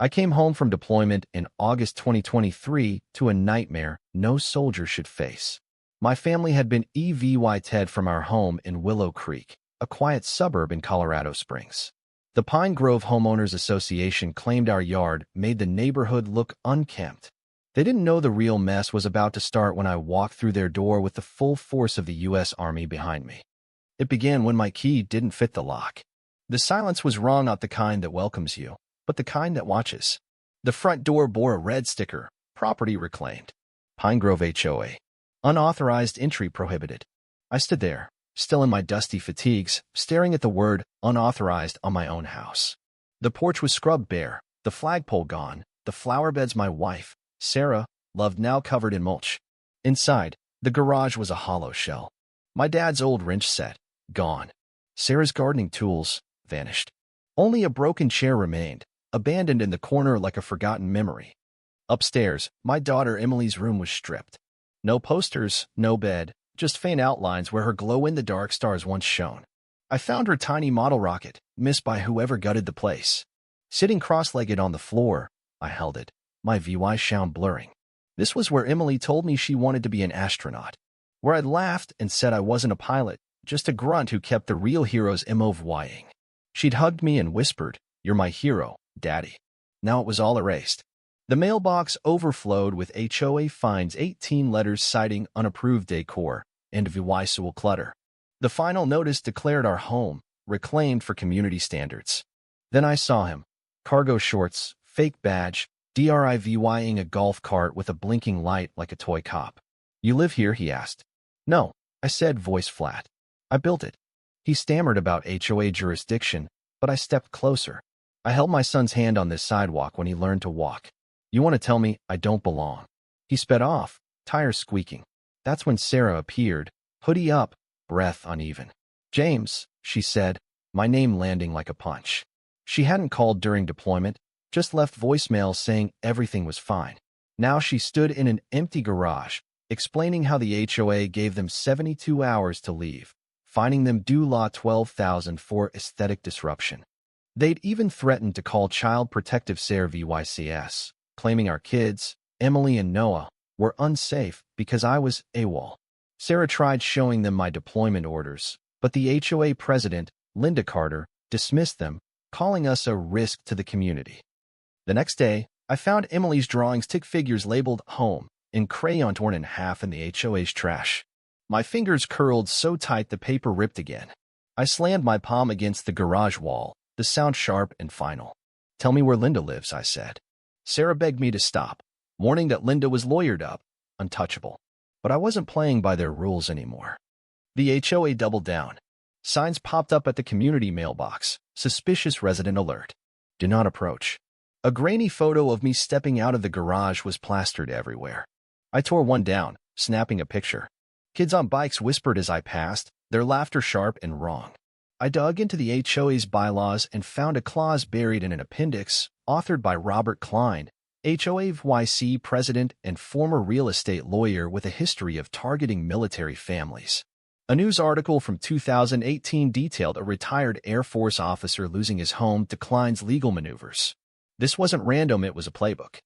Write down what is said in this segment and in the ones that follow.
I came home from deployment in August 2023 to a nightmare no soldier should face. My family had been evicted from our home in Willow Creek, a quiet suburb in Colorado Springs. The Pine Grove Homeowners Association claimed our yard made the neighborhood look unkempt. They didn't know the real mess was about to start when I walked through their door with the full force of the U.S. Army behind me. It began when my key didn't fit the lock. The silence was wrong, not the kind that welcomes you, but the kind that watches. The front door bore a red sticker, property reclaimed. Pine Grove HOA. Unauthorized entry prohibited. I stood there, still in my dusty fatigues, staring at the word unauthorized on my own house. The porch was scrubbed bare, the flagpole gone, the flower beds my wife, Sarah, loved now covered in mulch. Inside, the garage was a hollow shell. My dad's old wrench set, gone. Sarah's gardening tools, vanished. Only a broken chair remained, abandoned in the corner like a forgotten memory. Upstairs, my daughter Emily's room was stripped. No posters, no bed, just faint outlines where her glow-in-the-dark stars once shone. I found her tiny model rocket, missed by whoever gutted the place. Sitting cross-legged on the floor, I held it, my VY sound blurring. This was where Emily told me she wanted to be an astronaut. Where I'd laughed and said I wasn't a pilot, just a grunt who kept the real hero's MOVYing. She'd hugged me and whispered, "You're my hero, Daddy." Now it was all erased. The mailbox overflowed with HOA fines, 18 letters citing unapproved decor and visual clutter. The final notice declared our home reclaimed for community standards. Then I saw him. Cargo shorts, fake badge, driving a golf cart with a blinking light like a toy cop. "You live here?" he asked. "No," I said, voice flat. "I built it." He stammered about HOA jurisdiction, but I stepped closer. I held my son's hand on this sidewalk when he learned to walk. "You want to tell me I don't belong?" He sped off, tires squeaking. That's when Sarah appeared, hoodie up, breath uneven. "James," she said, my name landing like a punch. She hadn't called during deployment, just left voicemails saying everything was fine. Now she stood in an empty garage, explaining how the HOA gave them 72 hours to leave, fining them due law $12,000 for aesthetic disruption. They'd even threatened to call Child Protective Services, claiming our kids, Emily and Noah, were unsafe because I was AWOL. Sarah tried showing them my deployment orders, but the HOA president, Linda Carter, dismissed them, calling us a risk to the community. The next day, I found Emily's drawings stick figures labeled home in crayon torn in half in the HOA's trash. My fingers curled so tight the paper ripped again. I slammed my palm against the garage wall, the sound sharp and final. "Tell me where Linda lives," I said. Sarah begged me to stop, warning that Linda was lawyered up, untouchable. But I wasn't playing by their rules anymore. The HOA doubled down. Signs popped up at the community mailbox. Suspicious resident alert. Do not approach. A grainy photo of me stepping out of the garage was plastered everywhere. I tore one down, snapping a picture. Kids on bikes whispered as I passed, their laughter sharp and wrong. I dug into the HOA's bylaws and found a clause buried in an appendix, authored by Robert Klein, HOA president and former real estate lawyer with a history of targeting military families. A news article from 2018 detailed a retired Air Force officer losing his home to Klein's legal maneuvers. This wasn't random, it was a playbook.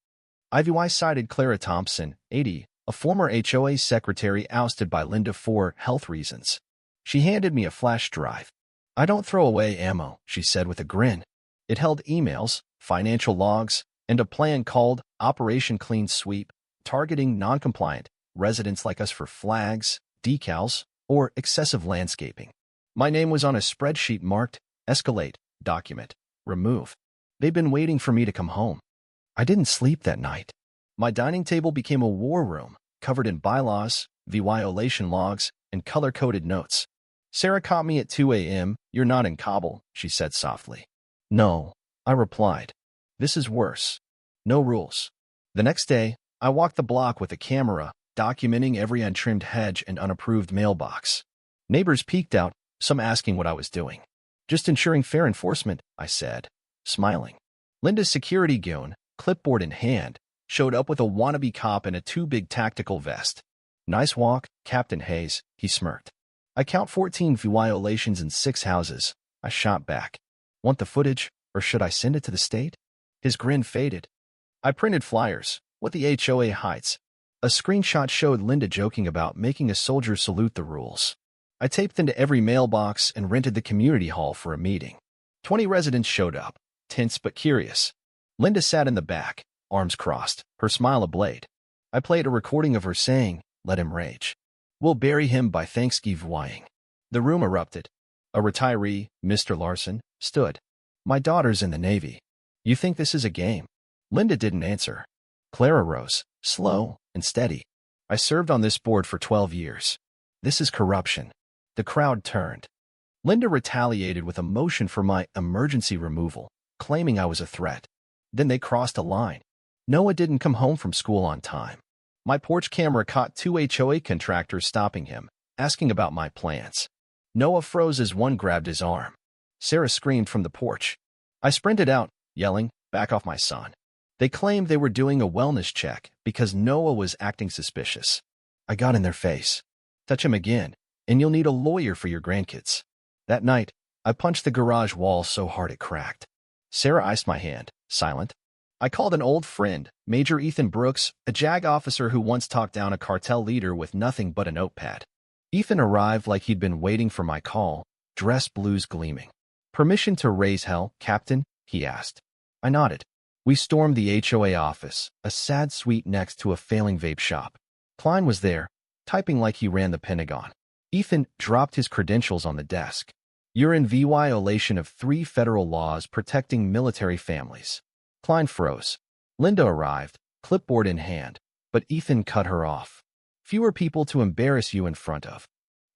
IVY cited Clara Thompson, 80, a former HOA secretary ousted by Linda for health reasons. She handed me a flash drive. "I don't throw away ammo," she said with a grin. It held emails, financial logs, and a plan called Operation Clean Sweep, targeting non-compliant residents like us for flags, decals, or excessive landscaping. My name was on a spreadsheet marked Escalate, Document, Remove. They'd been waiting for me to come home. I didn't sleep that night. My dining table became a war room, covered in bylaws, violation logs, and color-coded notes. Sarah caught me at 2 a.m. "You're not in Kabul," she said softly. "No," I replied. "This is worse. No rules." The next day, I walked the block with a camera, documenting every untrimmed hedge and unapproved mailbox. Neighbors peeked out, some asking what I was doing. "Just ensuring fair enforcement," I said, smiling. Linda's security goon, clipboard in hand, showed up with a wannabe cop in a too-big tactical vest. "Nice walk, Captain Hayes," he smirked. "I count 14 violations in 6 houses," I shot back. "Want the footage, or should I send it to the state?" His grin faded. I printed flyers with the HOA heights. A screenshot showed Linda joking about making a soldier salute the rules. I taped into every mailbox and rented the community hall for a meeting. 20 residents showed up, tense but curious. Linda sat in the back, arms crossed, her smile ablaze. I played a recording of her saying, "Let him rage. We'll bury him by Thanksgiving." The room erupted. A retiree, Mr. Larson, stood. "My daughter's in the Navy. You think this is a game?" Linda didn't answer. Clara rose, slow and steady. "I served on this board for 12 years. This is corruption." The crowd turned. Linda retaliated with a motion for my emergency removal, claiming I was a threat. Then they crossed a line. Noah didn't come home from school on time. My porch camera caught 2 HOA contractors stopping him, asking about my plans. Noah froze as one grabbed his arm. Sarah screamed from the porch. I sprinted out, yelling, "Back off my son." They claimed they were doing a wellness check because Noah was acting suspicious. I got in their face. "Touch him again, and you'll need a lawyer for your grandkids." That night, I punched the garage wall so hard it cracked. Sarah iced my hand, silent. I called an old friend, Major Ethan Brooks, a JAG officer who once talked down a cartel leader with nothing but a notepad. Ethan arrived like he'd been waiting for my call, dress blues gleaming. "Permission to raise hell, Captain?" he asked. I nodded. We stormed the HOA office, a sad suite next to a failing vape shop. Klein was there, typing like he ran the Pentagon. Ethan dropped his credentials on the desk. "You're in violation of 3 federal laws protecting military families." Klein froze. Linda arrived, clipboard in hand, but Ethan cut her off. "Fewer people to embarrass you in front of."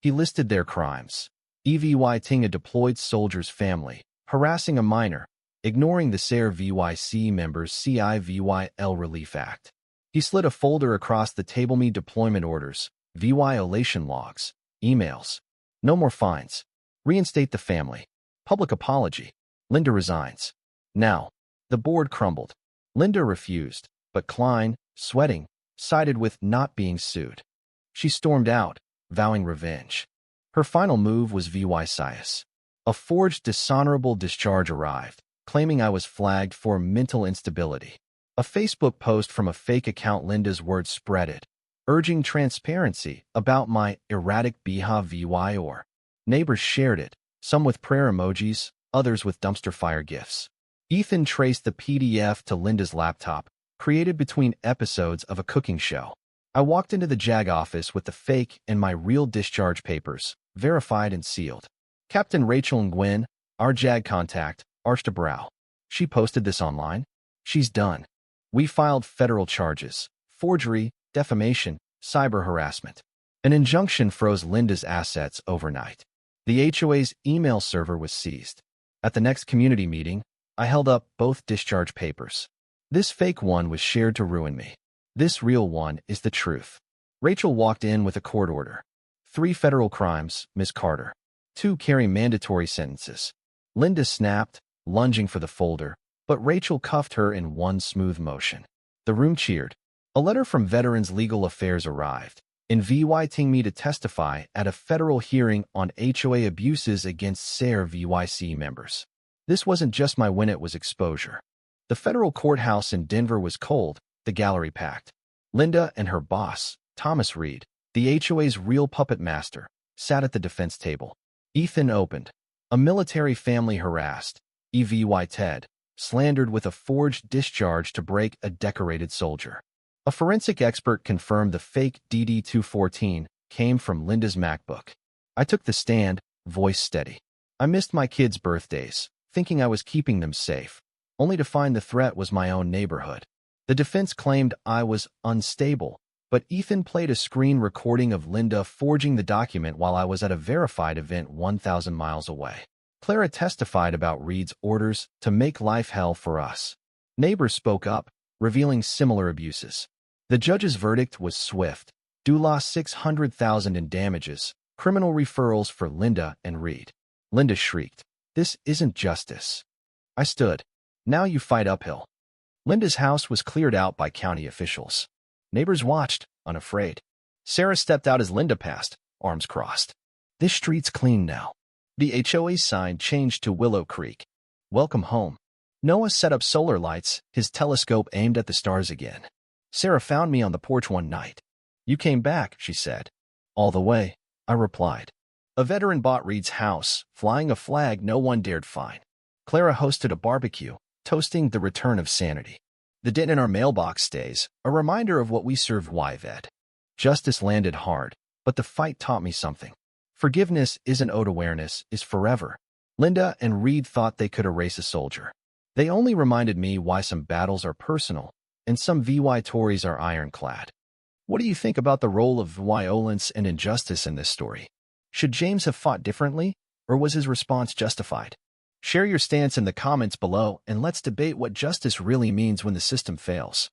He listed their crimes. Evicting a deployed soldier's family, harassing a minor, ignoring the SARE VYC members' CIVYL Relief Act. He slid a folder across the table. Me deployment orders, violation logs, emails. No more fines. Reinstate the family. Public apology. Linda resigns. Now, the board crumbled. Linda refused, but Klein, sweating, sided with not being sued. She stormed out, vowing revenge. Her final move was VYCIS. A forged dishonorable discharge arrived, claiming I was flagged for mental instability. A Facebook post from a fake account. Linda's words spread it, urging transparency about my erratic behavior. Neighbors shared it, some with prayer emojis, others with dumpster fire gifs. Ethan traced the PDF to Linda's laptop, created between episodes of a cooking show. I walked into the JAG office with the fake and my real discharge papers, verified and sealed. Captain Rachel Nguyen, our JAG contact, arched a brow. "She posted this online? She's done." We filed federal charges: forgery, defamation, cyber harassment. An injunction froze Linda's assets overnight. The HOA's email server was seized. At the next community meeting, I held up both discharge papers. "This fake one was shared to ruin me. This real one is the truth." Rachel walked in with a court order. 3 federal crimes, Ms. Carter. 2 carry mandatory sentences. Linda snapped, lunging for the folder, but Rachel cuffed her in one smooth motion. The room cheered. A letter from Veterans Legal Affairs arrived, inviting me to testify at a federal hearing on HOA abuses against SARE VYC members. This wasn't just my win, it was exposure. The federal courthouse in Denver was cold, the gallery packed. Linda and her boss, Thomas Reed, the HOA's real puppet master, sat at the defense table. Ethan opened. A military family harassed, evicted, slandered with a forged discharge to break a decorated soldier. A forensic expert confirmed the fake DD-214 came from Linda's MacBook. I took the stand, voice steady. I missed my kids' birthdays, thinking I was keeping them safe, only to find the threat was my own neighborhood. The defense claimed I was unstable, but Ethan played a screen recording of Linda forging the document while I was at a verified event 1,000 miles away. Clara testified about Reed's orders to make life hell for us. Neighbors spoke up, revealing similar abuses. The judge's verdict was swift. Lost $600,000 in damages, criminal referrals for Linda and Reed. Linda shrieked, "This isn't justice." I stood. "Now you fight uphill." Linda's house was cleared out by county officials. Neighbors watched, unafraid. Sarah stepped out as Linda passed, arms crossed. "This street's clean now." The HOA sign changed to Willow Creek. "Welcome home." Noah set up solar lights, his telescope aimed at the stars again. Sarah found me on the porch one night. You came back, she said. All the way, I replied. A veteran bought Reed's house, flying a flag no one dared find. Clara hosted a barbecue, toasting the return of sanity. The dent in our mailbox stays, a reminder of what we served Yvette. Justice landed hard, but the fight taught me something. Forgiveness isn't owed awareness, is forever. Linda and Reed thought they could erase a soldier. They only reminded me why some battles are personal, and some VY Tories are ironclad. What do you think about the role of violence and injustice in this story? Should James have fought differently, or was his response justified? Share your stance in the comments below, and let's debate what justice really means when the system fails.